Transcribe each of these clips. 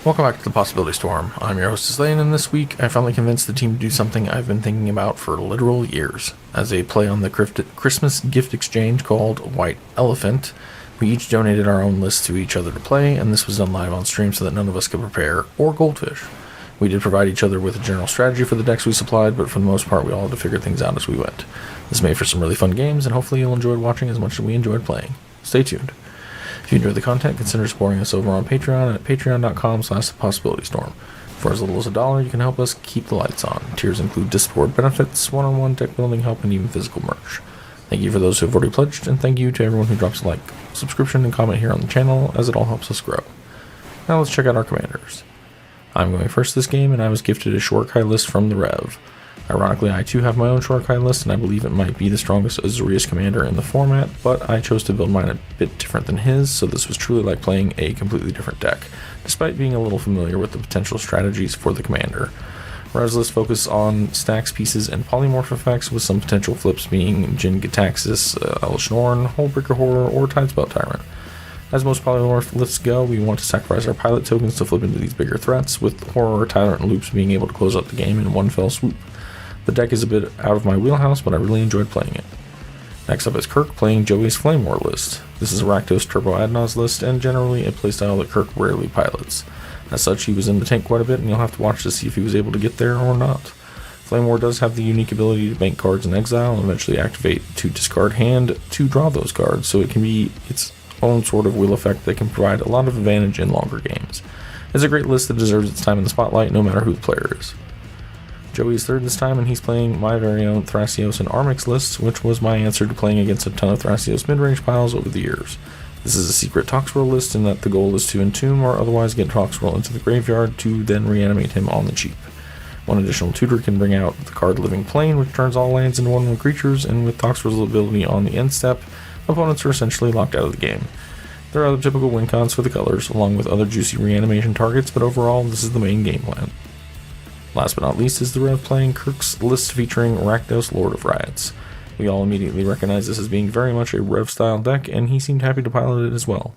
Welcome back to the Possibility Storm. I'm your host Izlain, and this week I finally convinced the team to do something I've been thinking about for literal years. As a play on the Christmas gift exchange called White Elephant, we each donated our own lists to each other to play, and this was done live on stream so that none of us could prepare or goldfish. We did provide each other with a general strategy for the decks we supplied, but for the most part we all had to figure things out as we went. This made for some really fun games, and hopefully you'll enjoy watching as much as we enjoyed playing. Stay tuned. If you enjoy the content, consider supporting us over on Patreon at patreon.com/thepossibilitystorm. For as little as $1, you can help us keep the lights on. Tiers include Discord benefits, one-on-one deck building help, and even physical merch. Thank you for those who have already pledged, and thank you to everyone who drops a like, subscription, and comment here on the channel, as it all helps us grow. Now let's check out our commanders. I'm going first this game, and I was gifted a Shorikai list from the Rev. Ironically, I too have my own Shorikai list, and I believe it might be the strongest Azorius commander in the format, but I chose to build mine a bit different than his, so this was truly like playing a completely different deck, despite being a little familiar with the potential strategies for the commander. Rev's list focus on stacks, pieces, and polymorph effects, with some potential flips being Jin Gitaxis, Elish Norn, Hullbreaker Horror, or Tidespell Tyrant. As most polymorph lists go, we want to sacrifice our pilot tokens to flip into these bigger threats, with Horror, Tyrant, and Loops being able to close out the game in one fell swoop. The deck is a bit out of my wheelhouse, but I really enjoyed playing it. Next up is Kirk playing Joey's Flamewar list. This is a Rakdos Turbo Adnos list, and generally a playstyle that Kirk rarely pilots. As such, he was in the tank quite a bit, and you'll have to watch to see if he was able to get there or not. Flamewar does have the unique ability to bank cards in exile and eventually activate to discard hand to draw those cards, so it can be its own sort of wheel effect that can provide a lot of advantage in longer games. It's a great list that deserves its time in the spotlight, no matter who the player is. Joey's third this time, and he's playing my very own Thrasios and Armix lists, which was my answer to playing against a ton of Thrasios mid-range piles over the years. This is a secret Toxroll list in that the goal is to entomb or otherwise get Toxroll into the graveyard to then reanimate him on the cheap. One additional tutor can bring out the card Living Plane, which turns all lands into 1/1 creatures, and with Toxroll's ability on the end step, opponents are essentially locked out of the game. There are other typical win cons for the colors, along with other juicy reanimation targets, but overall, this is the main game plan. Last but not least is the Rev playing Kirk's list featuring Rakdos, Lord of Riots. We all immediately recognize this as being very much a Rev-style deck, and he seemed happy to pilot it as well.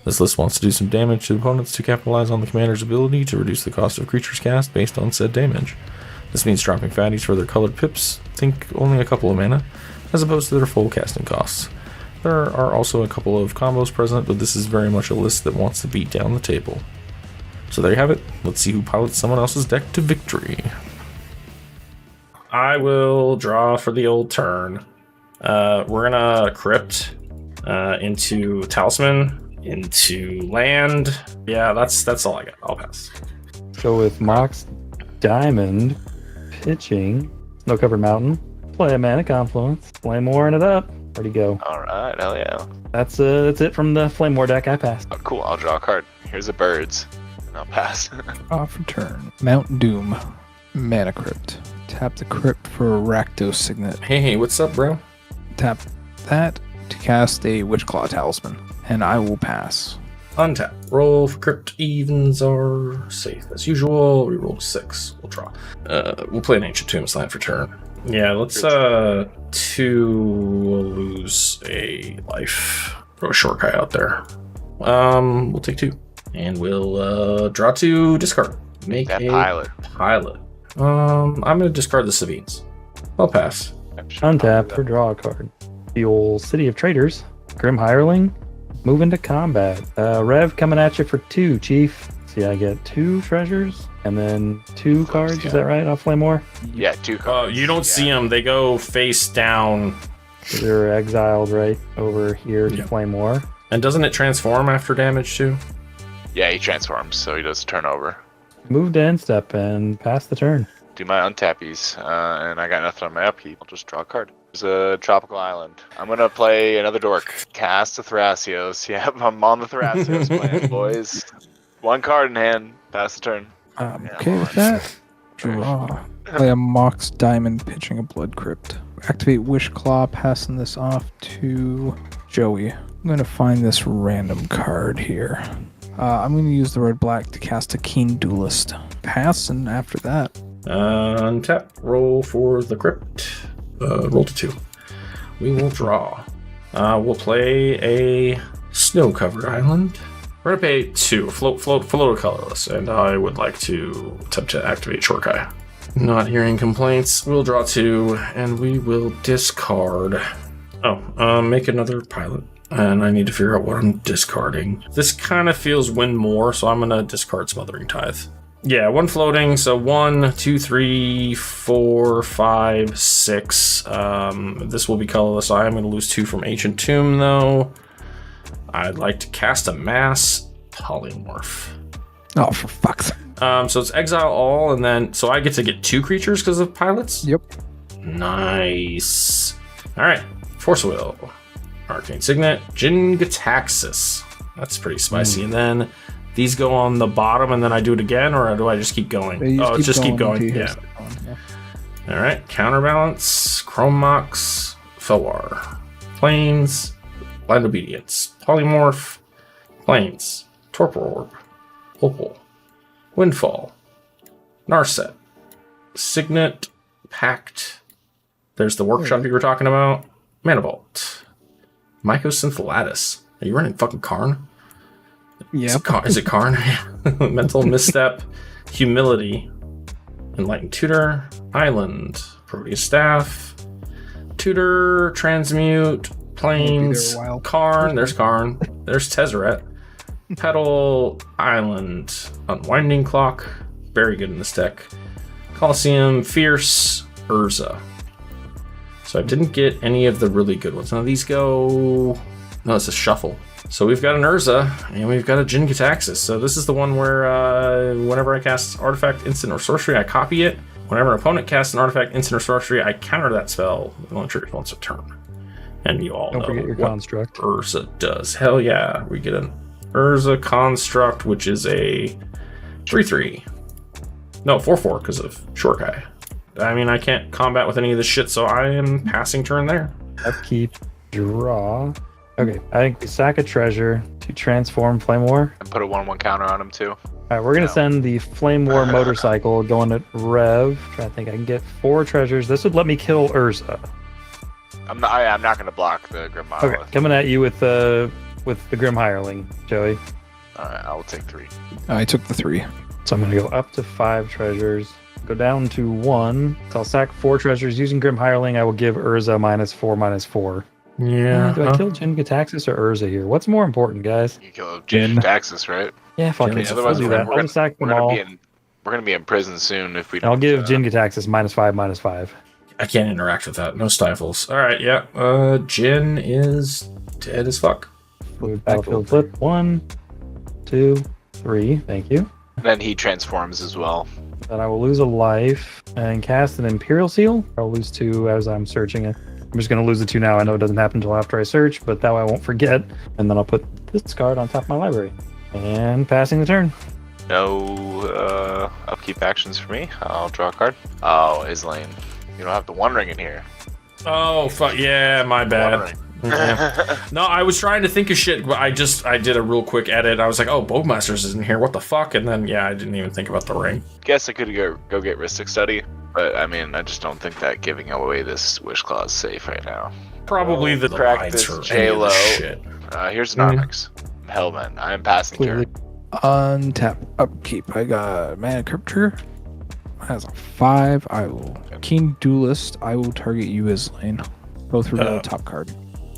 This list wants to do some damage to opponents to capitalize on the commander's ability to reduce the cost of creatures cast based on said damage. This means dropping fatties for their colored pips, think only a couple of mana, as opposed to their full casting costs. There are also a couple of combos present, but this is very much a list that wants to beat down the table. So there you have it. Let's see who pilots someone else's deck to victory. I will draw for the old turn. We're gonna Crypt into Talisman, into Land. Yeah, that's all I got. I'll pass. Go with Mox Diamond, pitching, Snow Covered Mountain, play a Mana Confluence, Flamewaring it up. Where'd he go? Alright, hell yeah. That's it from the Flamewar deck. I passed. Oh, cool, I'll draw a card. Here's the birds. And I'll pass. Off return. Mount Doom. Mana Crypt. Tap the Crypt for a Rakdos Signet. Hey, what's up, bro? Tap that to cast a Witchclaw Talisman. And I will pass. Untap. Roll for Crypt. Evens are safe as usual. Reroll 6. We'll draw. We'll play an Ancient Tombstone for turn. Yeah, let's lose a life. Throw a Shorikai out there. We'll take 2. And we'll draw 2, discard. Make that a pilot. I'm gonna discard the Savines. I'll pass. Untap or draw a card. The old City of Traders, Grim Hireling, move into combat. Rev coming at you for 2, Chief. See, I get 2 treasures and then 2 cards. Is that right? Off Flamewar? Yeah, 2 cards. You don't see them. They go face down. They're exiled right over here to Flamewar. And doesn't it transform after damage too? Yeah, he transforms, so he does turnover. Move to end step and pass the turn. Do my untappies, and I got nothing on my upkeep. I'll just draw a card. There's a tropical island. I'm gonna play another dork. Cast a Thrasios. Yep, I'm on the Thrasios plan, boys. 1 card in hand. Pass the turn. I'm okay with that. Draw. Play a Mox Diamond, pitching a Blood Crypt. Activate Wishclaw, passing this off to Joey. I'm going to find this random card here. I'm going to use the red-black to cast a Keen Duelist. Pass, and after that... Untap. Roll for the Crypt. Roll to 2. We will draw. We'll play a snow-covered island. We're gonna pay 2. Float a colorless, and I would like to attempt to activate Shorikai. Not hearing complaints. We'll draw 2, and we will discard. Make another pilot. And I need to figure out what I'm discarding. This kind of feels win more, so I'm gonna discard Smothering Tithe. Yeah, 1 floating, so 1, 2, 3, 4, 5, 6. This will be colorless. I am gonna lose 2 from Ancient Tomb, though. I'd like to cast a Mass Polymorph. Oh, for fuck's sake. So it's exile all, and then so I get to get 2 creatures because of pilots. Yep. Nice. All right, Force Will, Arcane Signet, Jin-Gitaxias. That's pretty spicy. And then these go on the bottom, and then I do it again, or do I just keep going? Just keep going. Yeah. All right, Counterbalance, Chrome Mox, Flamewar, Plains, Blind Obedience, Polymorph, Plains, Torpor Orb, Opal, Windfall, Narset, Signet, Pact. There's the workshop you were talking about. Mana Vault, Mycosynth Lattice. Are you running fucking Karn? Yeah. Is it Karn? Mental Misstep, Humility, Enlightened Tutor, Island, Proteus Staff, Tutor, Transmute, Plains, Karn. There's Karn. There's Tezzeret. Petal, Island, Unwinding Clock. Very good in this deck. Colosseum, Fierce, Urza. So I didn't get any of the really good ones. Now these go... No, it's a shuffle. So we've got an Urza, and we've got a Jin-Gitaxias. So this is the one where whenever I cast Artifact, Instant, or Sorcery, I copy it. Whenever an opponent casts an Artifact, Instant, or Sorcery, I counter that spell. It only triggers once a turn. And you all Don't know forget your what construct. Urza does. Hell yeah. We get an Urza Construct, which is a 3/3. No, 4/4 because of Shorikai. I mean, I can't combat with any of this shit, so I am passing turn there. Upkeep, draw. Okay, I think we sack a treasure to transform Flamewar. And put a 1/1 counter on him too. All right, we're gonna send the Flamewar motorcycle going at Rev. Trying to think, I can get 4 treasures. This would let me kill Urza. I'm not gonna block the Grim Monolith. Okay, coming at you with the Grim Hireling, Joey. Alright, I will take 3. I took the 3. So I'm gonna go up to 5 treasures. Go down to 1. So I'll sack 4 treasures using Grim Hireling. I will give Urza -4/-4. Yeah. Do I kill Jin-Gitaxias or Urza here? What's more important, guys? You kill Jin-Gitaxias, right? Yeah, fuck Jin- it. Otherwise, I'll do that. I'll just sack them all. We're gonna be in prison soon if we. I'll don't, give Jin-Gitaxias -5/-5. I can't interact with that. No stifles. All right, yeah. Jin is dead as fuck. Battlefield flip. 1, 2, 3. Thank you. Then he transforms as well. Then I will lose a life and cast an Imperial Seal. I'll lose 2 as I'm searching it. I'm just going to lose the 2 now. I know it doesn't happen until after I search, but that way I won't forget. And then I'll put this card on top of my library. And passing the turn. No upkeep actions for me. I'll draw a card. Oh, Izlain. You don't have the One Ring in here. Oh, fuck. Yeah, my One bad. Ring. Yeah. No, I was trying to think of shit, but I did a real quick edit. I was like, oh, Bowmasters isn't here. What the fuck? And then, yeah, I didn't even think about the ring. Guess I could go get Rhystic Study, but I mean, I just don't think that giving away this Wish Claw is safe right now. Probably the Practice lines for any of J-Lo. this shit. Here's an Armix. Hellman. I am passing turn. Untap upkeep. I got Mana Crypture. Has a 5. I will Keen Duelist. I will target you as Lane. Both reveal the top card.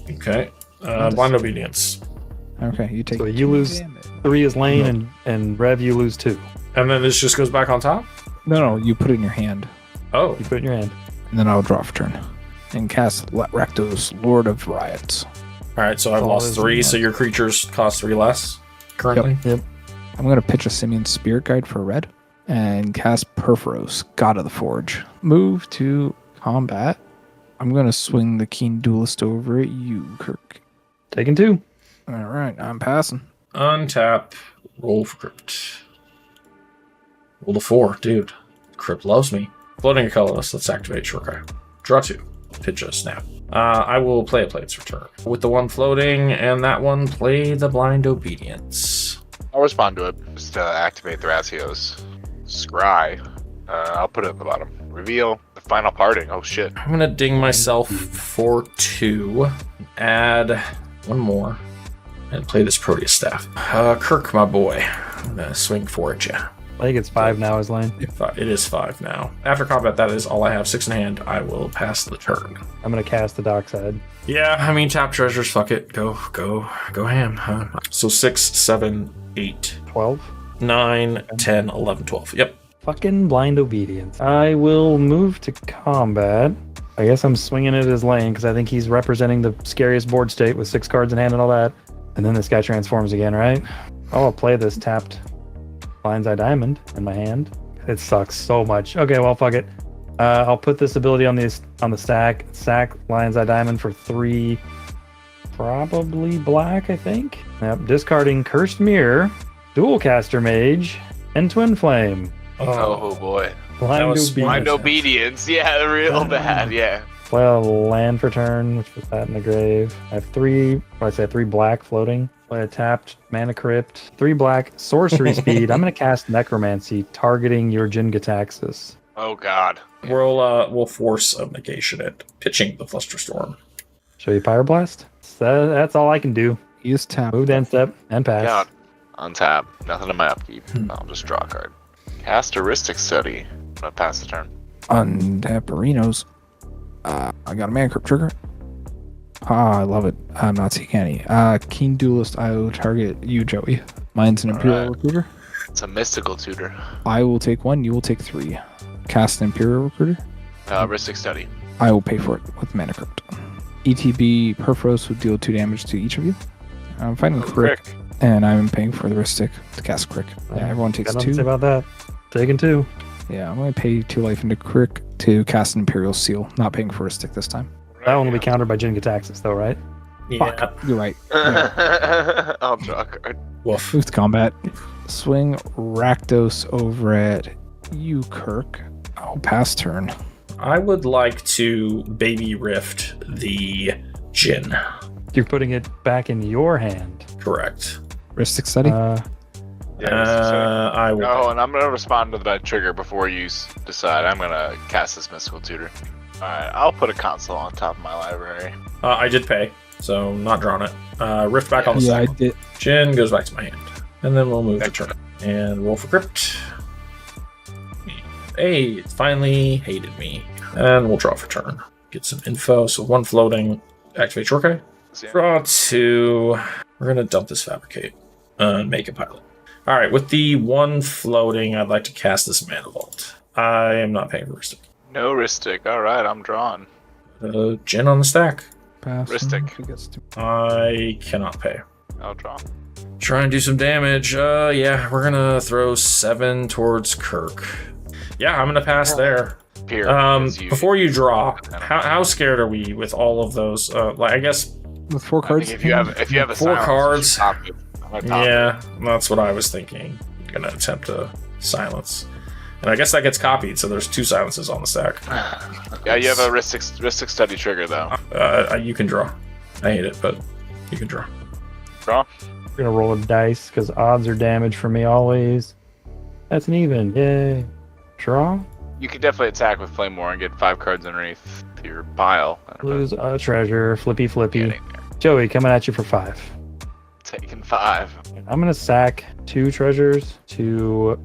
Okay. Blind Obedience. Okay, you take. So you lose 3 as Lane, and Rev, you lose 2. And then this just goes back on top? No, you put it in your hand, Oh. You put it in your hand. and then I'll draw for turn, and cast Rakdos, Lord of Riots. All right, so I've All lost is 3, in so your creatures cost 3 less currently? Yep. I'm gonna pitch a Simian Spirit Guide for red, and cast Perforos, God of the Forge. Move to combat. I'm gonna swing the Keen Duelist over at you, Kirk. Taking 2. All right, I'm passing. Untap. Roll for Crypt. Roll the 4, dude. Crypt loves me. Floating a colorless. Let's activate Shorikai. Draw 2. Pitch a snap. I will play a Plains Return. With the 1 floating and that one, play the Blind Obedience. I'll respond to it. Just activate Thrasios. Scry. I'll put it at the bottom. Reveal the final parting. Oh shit. I'm gonna ding myself for 2. Add 1 more. and play this Proteus staff. Kirk, my boy, I'm gonna swing for it, yeah. I think it's 5 now, Izlain. It is 5 now. After combat, that is all I have. 6 in hand. I will pass the turn. I'm gonna cast the dockside. Yeah, I mean, tap treasures. Fuck it. Go ham. Huh? So 6, 7, 8, 12. 9, 10, 11, 12. Yep. Fucking blind obedience. I will move to combat. I guess I'm swinging it as Lane because I think he's representing the scariest board state with 6 cards in hand and all that. And then this guy transforms again, right? I'll play this tapped Lion's Eye Diamond in my hand. It sucks so much. Okay, well, fuck it. I'll put this ability on the stack. Sack Lion's Eye Diamond for 3, probably black, I think. Yep, discarding Cursed Mirror, Dual Caster Mage, and Twin Flame. Oh boy. Blind obedience. Yeah, real bad. Yeah. Play a land for turn, which was that in the grave. I have 3 black floating. Play a tapped Mana Crypt, 3 black, sorcery speed. I'm going to cast Necromancy, targeting your Jin-Gitaxias. Oh god. We'll force a negation at pitching the Flusterstorm. Show you Pyroblast? That's all I can do. He is tapped. Move, end step, and pass. God. Untap. Nothing in my upkeep. I'll just draw a card. Cast Heuristic Study. I'm gonna pass the turn. Untap Arenos. I got a Mana Crypt trigger. I love it. I'm not taking any. Keen Duelist, I will target you, Joey. Mine's an Imperial Recruiter. It's a mystical tutor. I will take 1, you will take 3. Cast an Imperial Recruiter. Heuristic Study. I will pay for it with Mana Crypt. ETB Perforos will deal 2 damage to each of you. I'm fighting Crick, and I'm paying for the Heuristic to cast Crick. Yeah, everyone takes Got 2. nothing to say about that. Taking 2. Yeah, I'm going to pay 2 life into Crick to cast an Imperial Seal. Not paying for Heuristic this time. That one will be countered by Jin-Gitaxias, though, right? Fuck, you're right. I'll draw a card. Woof. Move to combat. Swing Rakdos over at you, Kirk. I'll pass turn. I would like to Baby Rift the Jin. You're putting it back in your hand. Correct. Heuristic Study. I will. Oh, and I'm gonna respond to that trigger before you decide. I'm gonna cast this mystical tutor. Alright, I'll put a console on top of my library. I did pay, so not drawn it. Rift back on the yeah, I side. did. Jin goes back to my hand. And then we'll move the turn. And roll for Crypt. Hey, it finally hated me. And we'll draw for turn. Get some info. So 1 floating. Activate Shorikai. Draw 2. We're going to dump this Fabricate. And make a pilot. Alright, with the 1 floating, I'd like to cast this Mana Vault. I am not paying for Ristic. No Ristic. Alright, I'm drawn. Jin on the stack. Pass. Heuristic. He gets to- I cannot pay. I'll draw. Try and do some damage. Yeah, we're gonna throw 7 towards Kirk. Yeah, I'm gonna pass there. Here, Before you draw, how scared are we with all of those? I guess With 4 I cards. think if you have a 4 silence, cards. just top it. I'm gonna top yeah, that's what I was thinking. I'm gonna attempt to silence, and I guess that gets copied. So there's 2 silences on the stack. it. Yeah, you have a Ristic Study trigger though. You can draw. I hate it, but you can draw. Draw. We're going to roll a dice because odds are damage for me always. That's an even. Yay. Draw. You can definitely attack with Flamewar and get 5 cards underneath your pile. Lose a treasure. Flippy. Getting there. Joey, coming at you for 5. Taking 5. I'm going to sack 2 treasures to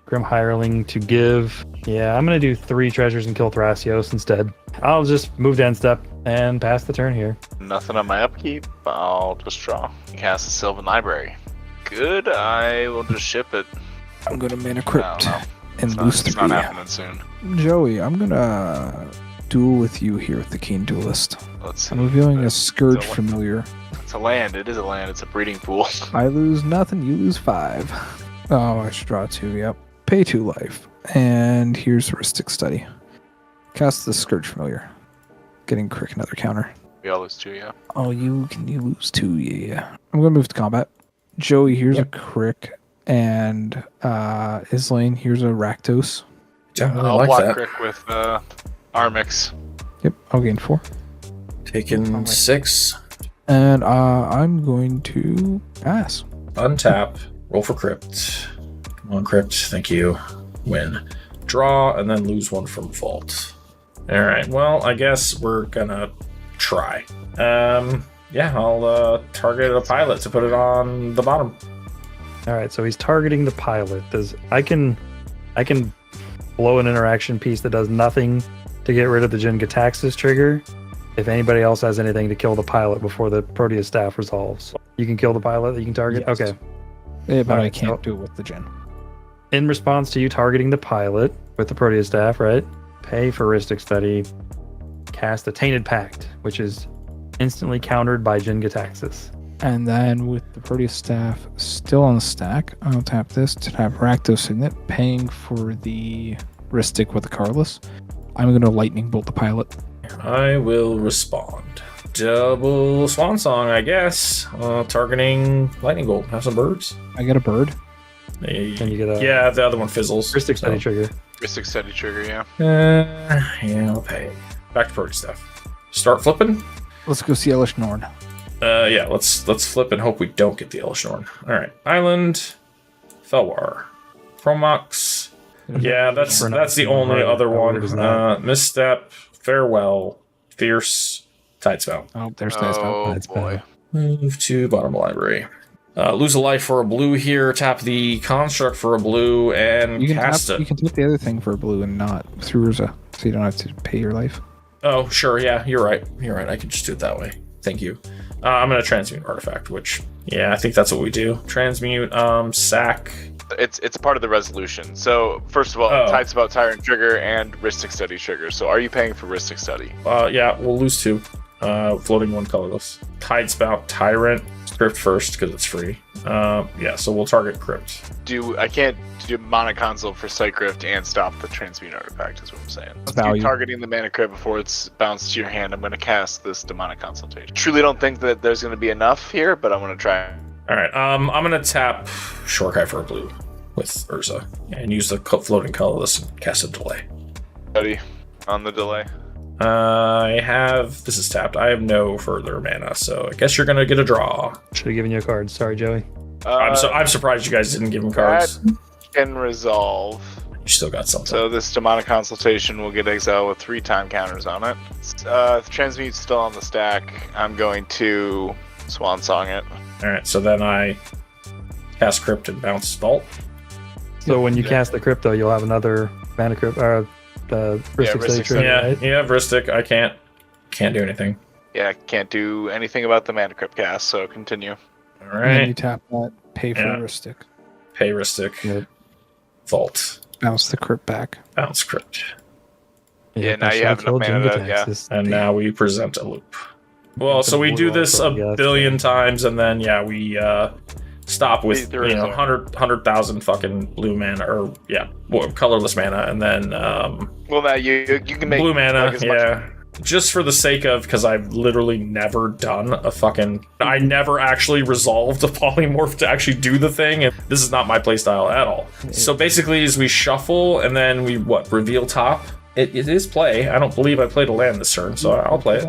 Grim Hireling to give. Yeah, I'm going to do 3 treasures and kill Thrasios instead. I'll just move to end step and pass the turn here. Nothing on my upkeep. I'll just draw. Cast the Sylvan Library. Good. I will just ship it. I'm going to Mana I Crypt don't know. and lose It's 3. not happening soon. Joey, I'm going to duel with you here with the Keen Duelist. Let's see. I'm revealing a It's Scourge a- Familiar. It's a land. It is a land. It's a breeding pool. I lose nothing, you lose 5. Oh, I should draw 2, yep. Pay 2 life. And here's Heuristic Study. Cast the Scourge Familiar. Getting Crick another counter. We all lose 2, yeah. Oh, you lose 2, yeah. I'm gonna move to combat. Joey, here's a Crick. And Izlain, here's a Rakdos. Don't really I'll like block that. Crick with Armix. Yep, I'll gain 4. Taking 6. And I'm going to pass. Untap. Roll for Crypt. Come on, Crypt. Thank you. Win. Draw, and then lose 1 from Vault. Alright, well, I guess we're gonna try. yeah, I'll target a pilot to put it on the bottom. All right, so he's targeting the pilot. I can blow an interaction piece that does nothing to get rid of the Jin Gataxis trigger. If anybody else has anything to kill the pilot before the Proteus staff resolves, you can kill the pilot that you can target. Yes. Okay. Yeah, but I Alright, can't so- do it with the Jin. In response to you targeting the pilot with the Proteus staff, right? Pay for Rhystic Study. Cast a Tainted Pact, which is instantly countered by Jin Gataxis. And then with the Proteus staff still on the stack, I'll tap this to tap Rakdos Signet, paying for the Rhystic with the Carless. I'm going to lightning bolt the pilot. I will respond. Double Swan Song, I guess. Targeting Lightning Bolt. Have some birds. I get a bird. Hey. And you get a Yeah, the other one fizzles. Rhystic Study so. trigger. Rhystic Study trigger, yeah. Yeah, I'll pay. Back to Proteus stuff. Start flipping. Let's go see Elish Norn. Yeah, let's flip and hope we don't get the Elishnorn. All right, Island, Felwar, Chromox. Yeah, that's the only other one. Misstep, Farewell, Fierce, Tidespout. Oh, there's Tidespout. Oh, That's boy. Move to bottom library. Lose a life for a blue here. Tap the construct for a blue and You can cast tap, it. you can take the other thing for a blue and not through Urza, so you don't have to pay your life. Oh, sure. Yeah, you're right. I can just do it that way. Thank you. I'm gonna transmute artifact, which I think that's what we do. Transmute, sack. It's part of the resolution. So first of all, Tidespout Tyrant trigger and Rhystic Study trigger. So are you paying for Rhystic Study? Yeah, we'll lose 2. Floating 1 colorless. Tidespout Tyrant. Crypt first because it's free. Yeah, so we'll target Crypt. I can't do Mana Console for Psycrypt and stop the Transmute artifact is what I'm saying. Let's do Value. targeting the Mana Crypt before it's bounced to your hand. I'm going to cast this Demonic Consultation. Truly don't think that there's going to be enough here, but I'm going to try. All right, I'm gonna tap Shorikai for a blue with Urza and use the floating colorless and cast a delay. Ready on the delay. This is tapped. I have no further mana, so I guess you're gonna get a draw. Should have given you a card. Sorry, Joey. I'm surprised you guys didn't give him cards. Can resolve. You still got something. So this Demonic Consultation will get exiled with 3 time counters on it. Transmute's still on the stack. I'm going to Swan Song it. All right, so then I cast Crypt and bounce Vault. So when you cast the Crypto, you'll have another Mana Crypt, the Rhystic Study Rhystic trigger, right? Yeah, Rhystic. I can't do anything. Yeah, can't do anything about the Mana Crypt cast, so continue. All And then you right, tap that, pay for Yeah. Rhystic, pay Rhystic. Yep. Vault, bounce the crypt back. bounce Crypt, Yeah, now that you should have killed enough mana Jin to- yeah. Gataxis. and now we present a loop. Well, so we do this a Yeah, billion times, and then we stop with There is a- 100,000 fucking blue mana, or colorless mana, and then Well, now you can make blue mana. like, as much- Just for the sake of, because I've literally never done I never actually resolved a polymorph to actually do the thing, and this is not my playstyle at all. So basically, as we shuffle and then we reveal top. It is play. I don't believe I played a land this turn, so I'll play it.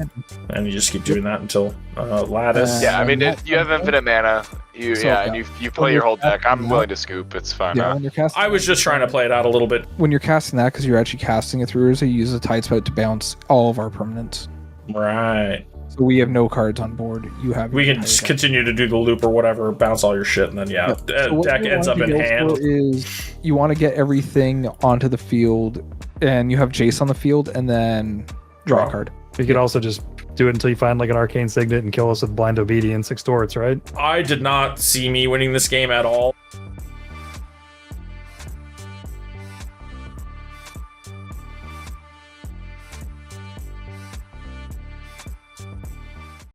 And you just keep doing that until Lattice. Yeah, I mean, that- you have infinite mana. And you play your whole deck. I'm willing to scoop. It's fine. Yeah, when you're casting, I was just trying to play it out a little bit. when you're casting that, because you're actually casting it through Urza, you use the Tidespout to bounce all of our permanents. Right. So we have no cards on board. You have. We your can entire just deck. continue to do the loop or whatever, bounce all your shit, and then So what deck you ends up want in to go hand. for Is you want to get everything onto the field, and you have Jace on the field, and then draw a card. You could also just do it until you find like an Arcane Signet and kill us with Blind Obedience, Extorts, right? I did not see me winning this game at all.